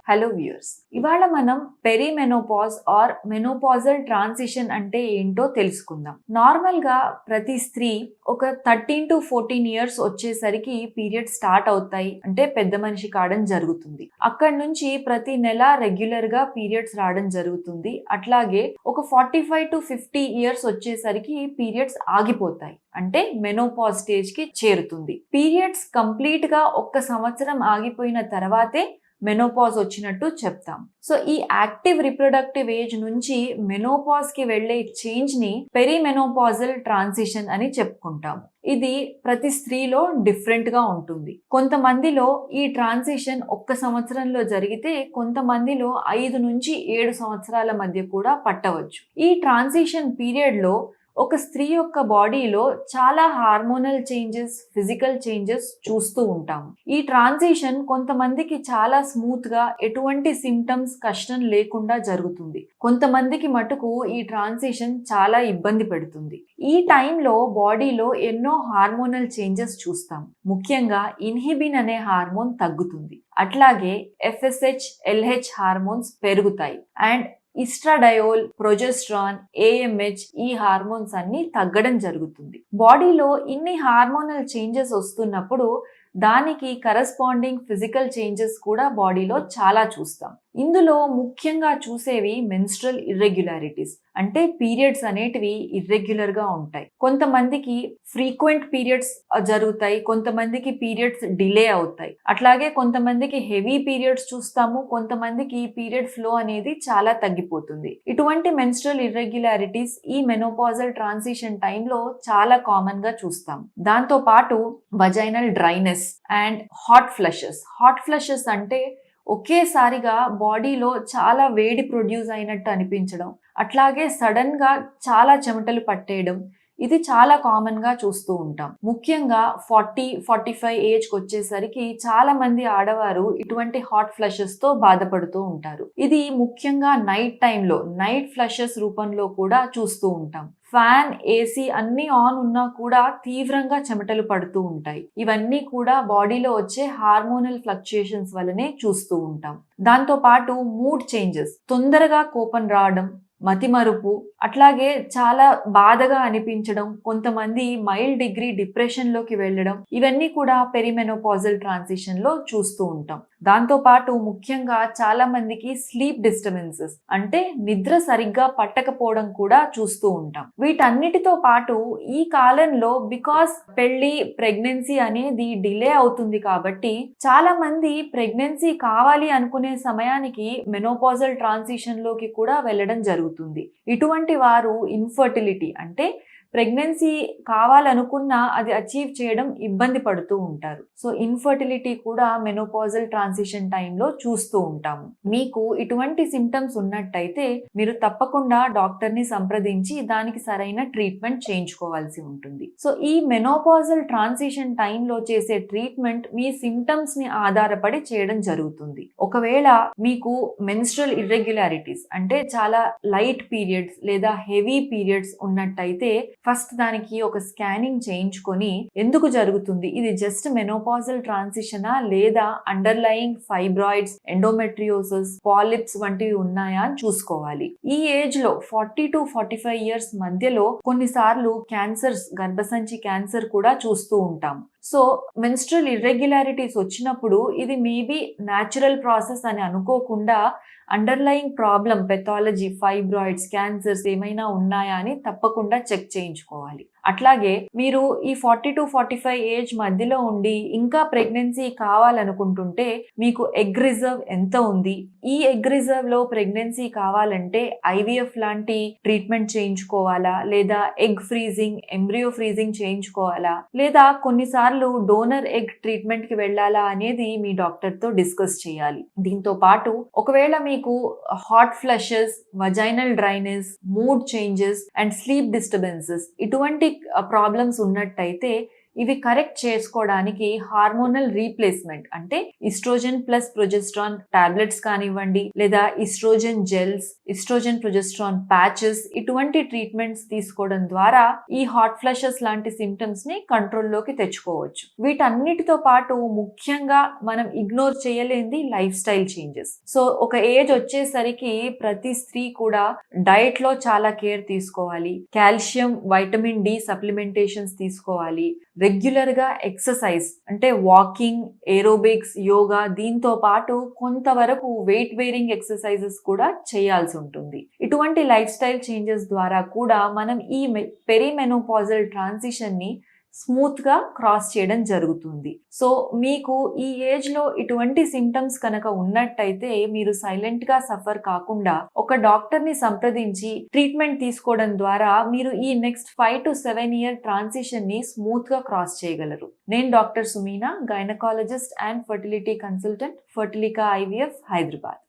Hello viewers, ఇవాళ మనం perimenopause are menopausal transition అంటే ఏంటో తెలుసుకుందాం. నార్మల్ గా ప్రతి స్త్రీ ఒక 13 to 14 ఇయర్స్ వచ్చేసరికి పీరియడ్ స్టార్ట్ అవుతాయి, అంటే పెద్ద మనిషి కావడం జరుగుతుంది. అక్కడి నుంచి ప్రతి నెల రెగ్యులర్ గా పీరియడ్స్ రావడం జరుగుతుంది. అట్లాగే ఒక 45 to 50 ఇయర్స్ వచ్చేసరికి పీరియడ్స్ ఆగిపోతాయి, అంటే మెనోపాజ్ స్టేజ్ కి చేరుతుంది. పీరియడ్స్ కంప్లీట్ గా 1 సంవత్సరం ఆగిపోయిన తర్వాతే మెనోపాజ్ వచ్చినట్టు చెప్తాం. సో ఈ యాక్టివ్ రిప్రొడక్టివ్ ఏజ్ నుంచి మెనోపాజ్ కి వెళ్లే చేంజ్ ని పెరిమెనోపాజల్ ట్రాన్సిషన్ అని చెప్పుకుంటాము. ఇది ప్రతి స్త్రీలో డిఫరెంట్ గా ఉంటుంది. కొంతమందిలో ఈ ట్రాన్సిషన్ 1 సంవత్సరంలో జరిగితే కొంతమందిలో 5 నుంచి 7 సంవత్సరాల మధ్య కూడా పట్టవచ్చు. ఈ ట్రాన్సిషన్ పీరియడ్ లో ఒక స్త్రీ యొక్క బాడీలో చాలా హార్మోనల్ చేంజెస్, ఫిజికల్ చేంజెస్ చూస్తూ ఉంటాము. ఈ ట్రాన్సిషన్ కొంతమందికి చాలా స్మూత్ గా, ఎటువంటి సిమ్టమ్స్, కష్టం లేకుండా జరుగుతుంది. కొంతమందికి మటుకు ఈ ట్రాన్సిషన్ చాలా ఇబ్బంది పెడుతుంది. ఈ టైంలో బాడీలో ఎన్నో హార్మోనల్ చేంజెస్ చూస్తాం. ముఖ్యంగా ఇన్హిబిన్ అనే హార్మోన్ తగ్గుతుంది. అట్లాగే FSH, LH హార్మోన్స్ పెరుగుతాయి. అండ్ ఈస్ట్రాడయోల్, ప్రొజెస్ట్రాన్, AMH ఈ హార్మోన్స్ అన్ని తగ్గడం జరుగుతుంది. బాడీలో ఇన్ని హార్మోనల్ చేంజెస్ వస్తున్నప్పుడు దానికి కరస్పాండింగ్ ఫిజికల్ చేంజెస్ కూడా బాడీలో చాలా చూస్తాం. ఇందులో ముఖ్యంగా చూసేవి మెన్స్ట్రల్ ఇర్రెగ్యులారిటీస్, అంటే పీరియడ్స్ అనేటివి ఇర్రెగ్యులర్ గా ఉంటాయి. కొంతమందికి ఫ్రీక్వెంట్ పీరియడ్స్ జరుగుతాయి, కొంతమందికి పీరియడ్స్ డిలే అవుతాయి. అట్లాగే కొంతమందికి హెవీ పీరియడ్స్ చూస్తాము, కొంతమందికి పీరియడ్ ఫ్లో అనేది చాలా తగ్గిపోతుంది. ఇటువంటి మెన్స్ట్రల్ ఇర్రెగ్యులారిటీస్ ఈ మెనోపాజల్ ట్రాన్సిషన్ టైంలో చాలా కామన్ గా చూస్తాం. దాంతో పాటు vaginal dryness and hot flushes అంటే ఒకేసారిగా బాడీలో చాలా వేడి ప్రొడ్యూస్ అయినట్టు అనిపించడం, అట్లాగే సడన్ గా చాలా చెమటలు పట్టేయడం, ఇది చాలా కామన్ గా చూస్తూ ఉంటాం. ముఖ్యంగా 40-45 ఏజ్ కి వచ్చేసరికి చాలా మంది ఆడవారు ఇటువంటి హాట్ ఫ్లషెస్ తో బాధపడుతూ ఉంటారు. ఇది ముఖ్యంగా నైట్ టైంలో నైట్ ఫ్లషెస్ రూపంలో కూడా చూస్తూ ఉంటాం. ఫ్యాన్, AC అన్ని ఆన్ ఉన్నా కూడా తీవ్రంగా చెమటలు పడుతూ ఉంటాయి. ఇవన్నీ కూడా బాడీలో వచ్చే హార్మోనల్ ఫ్లక్చుయేషన్స్ వల్లనే చూస్తూ ఉంటాం. దాంతో పాటు మూడ్ చేంజెస్, తొందరగా కోపం రావడం, మతిమరుపు, అట్లాగే చాలా బాధగా అనిపించడం, కొంతమంది మైల్డ్ డిగ్రీ డిప్రెషన్ లోకి వెళ్ళడం, ఇవన్నీ కూడా పెరిమెనోపాజల్ ట్రాన్సిషన్ లో చూస్తూ ఉంటాం. దాంతో పాటు ముఖ్యంగా చాలా మందికి స్లీప్ డిస్టర్బెన్సెస్, అంటే నిద్ర సరిగ్గా పట్టకపోవడం కూడా చూస్తూ ఉంటాం. వీటన్నిటితో పాటు ఈ కాలంలో బికాస్ పెళ్లి, ప్రెగ్నెన్సీ అనేది డిలే అవుతుంది కాబట్టి చాలా మంది ప్రెగ్నెన్సీ కావాలి అనుకునే సమయానికి మెనోపాజల్ ట్రాన్సిషన్ లోకి కూడా వెళ్ళడం జరుగుతుంది. ఇటువంటి వారు ఇన్ఫర్టిలిటీ, అంటే ప్రెగ్నెన్సీ కావాలనుకున్నా అది అచీవ్ చేయడం ఇబ్బంది పడుతూ ఉంటారు. సో ఇన్ఫర్టిలిటీ కూడా మెనోపాజల్ ట్రాన్సిషన్ టైంలో చూస్తూ ఉంటాము. మీకు ఇటువంటి సిమ్టమ్స్ ఉన్నట్టయితే మీరు తప్పకుండా డాక్టర్ని సంప్రదించి దానికి సరైన ట్రీట్మెంట్ చేయించుకోవాల్సి ఉంటుంది. సో ఈ మెనోపాజల్ ట్రాన్సిషన్ టైంలో చేసే ట్రీట్మెంట్ మీ సిమ్టమ్స్ ని ఆధారపడి చేయడం జరుగుతుంది. ఒకవేళ మీకు మెన్స్ట్రల్ ఇర్రెగ్యులారిటీస్, అంటే చాలా లైట్ పీరియడ్స్ లేదా హెవీ పీరియడ్స్ ఉన్నట్టయితే ఫస్ట్ దానికి ఒక స్కానింగ్ చేయించుకొని ఎందుకు జరుగుతుంది, ఇది జస్ట్ మెనోపాజల్ ట్రాన్సిషనా లేదా అండర్లయింగ్ ఫైబ్రాయిడ్స్, ఎండోమెట్రియోసిస్, పాలిప్స్ వంటివి ఉన్నాయా అని చూసుకోవాలి. ఈ ఏజ్ లో 40 to 45 ఇయర్స్ మధ్యలో కొన్నిసార్లు క్యాన్సర్స్, గర్భసంచి క్యాన్సర్ కూడా చూస్తూ ఉంటాం. సో మెన్స్ట్రల్ ఇర్రెగ్యులారిటీస్ వచ్చినప్పుడు ఇది మేబీ న్యాచురల్ ప్రాసెస్ అని అనుకోకుండా underlying problem, pathology, fibroids, cancers ఏమైనా ఉన్నాయా అని తప్పకుండా చెక్ చేయించుకోవాలి. అట్లాగే మీరు ఈ 40 to 45 ఏజ్ మధ్యలో ఉండి ఇంకా ప్రెగ్నెన్సీ కావాలనుకుంటుంటే మీకు ఎగ్ రిజర్వ్ ఎంత ఉంది, ఈ ఎగ్ రిజర్వ్ లో ప్రెగ్నెన్సీ కావాలంటే IVF లాంటి ట్రీట్మెంట్ చేయించుకోవాలా, లేదా ఎగ్ ఫ్రీజింగ్, ఎంబ్రియో ఫ్రీజింగ్ చేయించుకోవాలా, లేదా కొన్నిసార్లు డోనర్ ఎగ్ ట్రీట్మెంట్ కి వెళ్ళాలా అనేది మీ డాక్టర్ తో డిస్కస్ చేయాలి. దీంతో పాటు ఒకవేళ మీకు hot flushes, vaginal dryness, mood changes and sleep disturbances ఇటువంటి ప్రాబ్లమ్స్ ఉన్నట్టయితే ఇవి కరెక్ట్ చేసుకోవడానికి హార్మోనల్ రీప్లేస్మెంట్ అంటే ఈస్ట్రోజన్ ప్లస్ ప్రొజెస్ట్రాన్ టాబ్లెట్స్ కానివ్వండి, లేదా oestrogen gels, oestrogen progesterone patches, ఇటువంటి ట్రీట్మెంట్స్ తీసుకోవడం ద్వారా ఈ హాట్ ఫ్లషెస్ లాంటి సిమ్టమ్స్ ని కంట్రోల్లోకి తెచ్చుకోవచ్చు. వీటన్నిటితో పాటు ముఖ్యంగా మనం ఇగ్నోర్ చేయలేనిది లైఫ్ స్టైల్ చేంజెస్. సో ఒక ఏజ్ వచ్చేసరికి ప్రతి స్త్రీ కూడా డైట్ లో చాలా కేర్ తీసుకోవాలి, కాల్షియం వైటమిన్ డి సప్లిమెంటేషన్స్ తీసుకోవాలి, రెగ్యులర్ గా ఎక్సర్సైజ్ అంటే వాకింగ్, ఏరోబిక్స్, యోగా, దీంతో పాటు కొంతవరకు వెయిట్ బేరింగ్ ఎక్సర్సైజెస్ కూడా చేయాల్సి ఉంటుంది. ఇటువంటి లైఫ్ స్టైల్ చేంజెస్ ద్వారా కూడా మనం ఈ పెరిమెనోపాజల్ ట్రాన్సిషన్ ని స్మూత్ గా క్రాస్ చేయడం జరుగుతుంది. సో మీకు ఈ ఏజ్ లో ఇటువంటి సిమ్టమ్స్ కనుక ఉన్నట్టయితే మీరు సైలెంట్ గా సఫర్ కాకుండా ఒక డాక్టర్ ని సంప్రదించి ట్రీట్మెంట్ తీసుకోవడం ద్వారా మీరు ఈ నెక్స్ట్ 5 to 7 year ట్రాన్సిషన్ ని స్మూత్ గా క్రాస్ చేయగలరు. నేను doctor Sumeena, gynaecologist and fertility consultant, Fertilica IVF, Hyderabad.